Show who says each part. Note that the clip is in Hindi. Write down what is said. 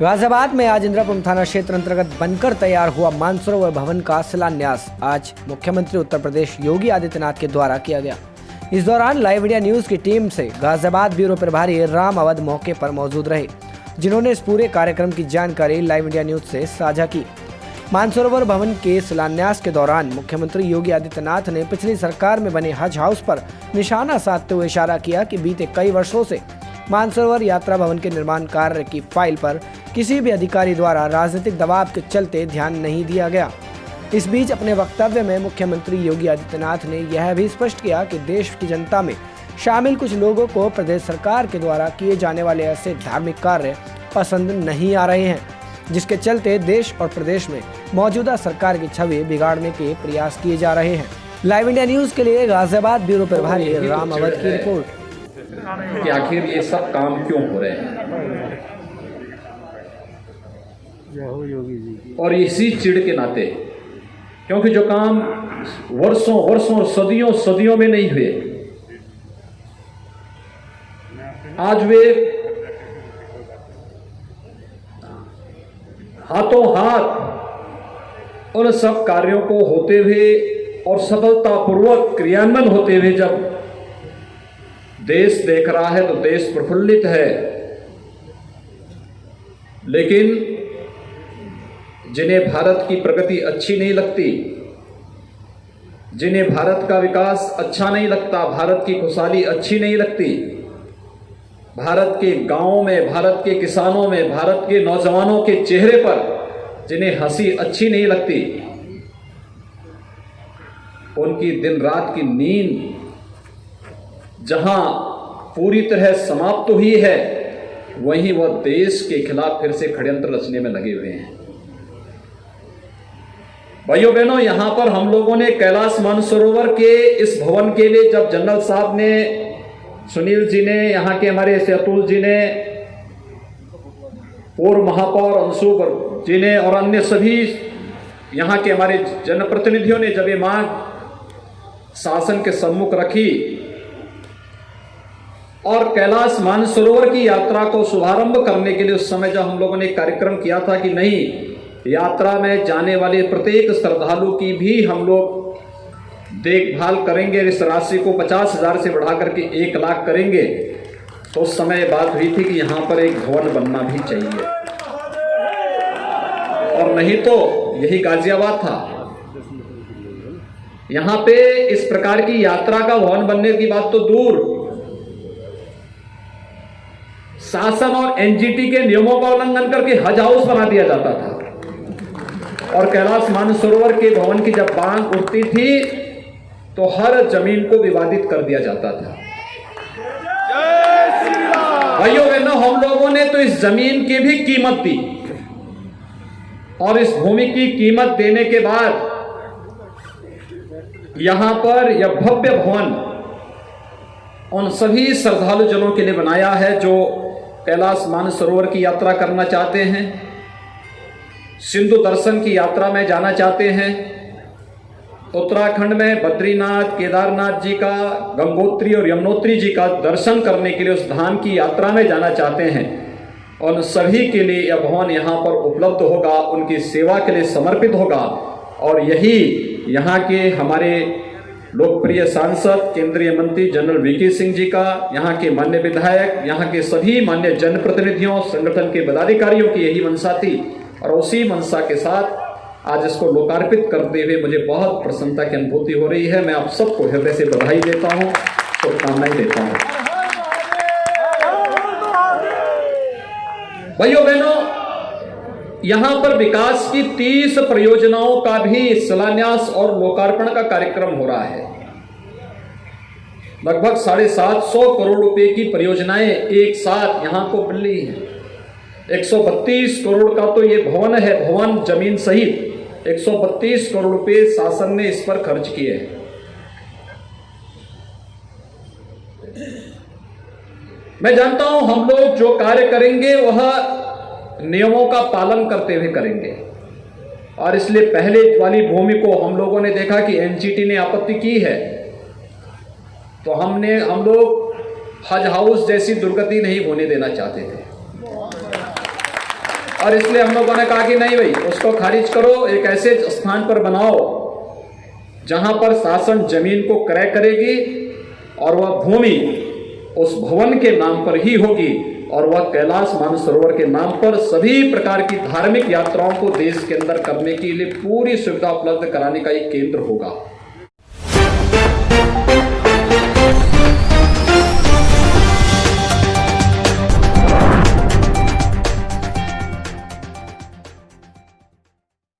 Speaker 1: गाजियाबाद में आज इंद्रापुर थाना क्षेत्र अंतर्गत बनकर तैयार हुआ मानसरोवर भवन का शिलान्यास आज मुख्यमंत्री उत्तर प्रदेश योगी आदित्यनाथ के द्वारा किया गया। इस दौरान लाइव इंडिया न्यूज की टीम से गाजियाबाद ब्यूरो प्रभारी राम अवध मौके पर मौजूद रहे, जिन्होंने इस पूरे कार्यक्रम की जानकारी लाइव इंडिया न्यूज से साझा की। मानसरोवर भवन के शिलान्यास के दौरान मुख्यमंत्री योगी आदित्यनाथ ने पिछली सरकार में बने हज हाउस पर निशाना साधते हुए इशारा किया कि बीते कई वर्षों से मानसरोवर यात्रा भवन के निर्माण कार्य की फाइल पर किसी भी अधिकारी द्वारा राजनीतिक दबाव के चलते ध्यान नहीं दिया गया। इस बीच अपने वक्तव्य में मुख्यमंत्री योगी आदित्यनाथ ने यह भी स्पष्ट किया कि देश की जनता में शामिल कुछ लोगों को प्रदेश सरकार के द्वारा किए जाने वाले ऐसे धार्मिक कार्य पसंद नहीं आ रहे हैं, जिसके चलते देश और प्रदेश में मौजूदा सरकार की छवि बिगाड़ने के प्रयास किए जा रहे हैं। लाइव इंडिया न्यूज के लिए गाजियाबाद ब्यूरो प्रभारी राम अवध की रिपोर्ट।
Speaker 2: कि आखिर ये सब काम क्यों हो रहे हैं, और इसी चिढ़ के नाते, क्योंकि जो काम वर्षों वर्षों सदियों सदियों में नहीं हुए, आज वे हाथों हाथ उन सब कार्यों को होते हुए और सफलतापूर्वक क्रियान्वयन होते हुए जब देश देख रहा है तो देश प्रफुल्लित है। लेकिन जिन्हें भारत की प्रगति अच्छी नहीं लगती, जिन्हें भारत का विकास अच्छा नहीं लगता, भारत की खुशहाली अच्छी नहीं लगती, भारत के गांवों में, भारत के किसानों में, भारत के नौजवानों के चेहरे पर जिन्हें हंसी अच्छी नहीं लगती, उनकी दिन रात की नींद जहां पूरी तरह समाप्त हुई है, वहीं वह देश के खिलाफ फिर से षड्यंत्र रचने में लगे हुए हैं। भाइयों बहनों, यहां पर हम लोगों ने कैलाश मानसरोवर के इस भवन के लिए जब जनरल साहब ने, सुनील जी ने, यहाँ के हमारे अतुल जी ने, पूर्व महापौर अंशु जी ने और अन्य सभी यहाँ के हमारे जनप्रतिनिधियों ने जब ये मांग शासन के सम्मुख रखी और कैलाश मानसरोवर की यात्रा को शुभारंभ करने के लिए उस समय जब हम लोगों ने कार्यक्रम किया था कि नहीं, यात्रा में जाने वाले प्रत्येक श्रद्धालु की भी हम लोग देखभाल करेंगे, इस राशि को 50,000 से बढ़ा करके 1 लाख करेंगे, तो उस समय बात हुई थी कि यहाँ पर एक भवन बनना भी चाहिए, और नहीं तो यही गाजियाबाद था। यहाँ पे इस प्रकार की यात्रा का भवन बनने की बात तो दूर, शासन और एनजीटी के नियमों का उल्लंघन करके हज हाउस बना दिया जाता था, और कैलाश मानसरोवर के भवन की जब मांग उठती थी तो हर जमीन को विवादित कर दिया जाता था। भाइयों बहनों, हम लोगों ने तो इस जमीन की भी कीमत दी, और इस भूमि की कीमत देने के बाद यहां पर यह भव्य भवन उन सभी श्रद्धालु जनों के लिए बनाया है जो कैलाश मानसरोवर की यात्रा करना चाहते हैं, सिंधु दर्शन की यात्रा में जाना चाहते हैं, उत्तराखंड में बद्रीनाथ, केदारनाथ जी का, गंगोत्री और यमुनोत्री जी का दर्शन करने के लिए उस धाम की यात्रा में जाना चाहते हैं, उन सभी के लिए यह भवन यहाँ पर उपलब्ध होगा, उनकी सेवा के लिए समर्पित होगा। और यही यहाँ के हमारे लोकप्रिय सांसद, केंद्रीय मंत्री जनरल वीके सिंह जी का, यहाँ के मान्य विधायक, यहाँ के सभी मान्य जनप्रतिनिधियों, संगठन के पदाधिकारियों की यही मंशा थी, और उसी मंशा के साथ आज इसको लोकार्पित करते हुए मुझे बहुत प्रसन्नता की अनुभूति हो रही है। मैं आप सबको हृदय से बधाई देता हूँ, शुभकामनाएं देता हूँ। भाइयों बहनों, यहां पर विकास की 30 परियोजनाओं का भी शिलान्यास और लोकार्पण का कार्यक्रम हो रहा है। लगभग 750 करोड़ रुपए की परियोजनाएं एक साथ यहां को मिल रही हैं। 132 करोड़ का तो ये भवन है, भवन जमीन सहित 132 करोड़ रुपए शासन ने इस पर खर्च किए हैं। मैं जानता हूं हम लोग जो कार्य करेंगे वह नियमों का पालन करते हुए करेंगे, और इसलिए पहले वाली भूमि को हम लोगों ने देखा कि एनजीटी ने आपत्ति की है, तो हम लोग हज हाउस जैसी दुर्गति नहीं होने देना चाहते थे। और इसलिए हम लोगों ने कहा कि नहीं भाई, उसको खारिज करो, एक ऐसे स्थान पर बनाओ जहां पर शासन जमीन को क्रय करेगी और वह भूमि उस भवन के नाम पर ही होगी और वह कैलाश मानसरोवर के नाम पर सभी प्रकार की धार्मिक यात्राओं को देश के अंदर करने के लिए पूरी सुविधा उपलब्ध कराने का एक केंद्र होगा।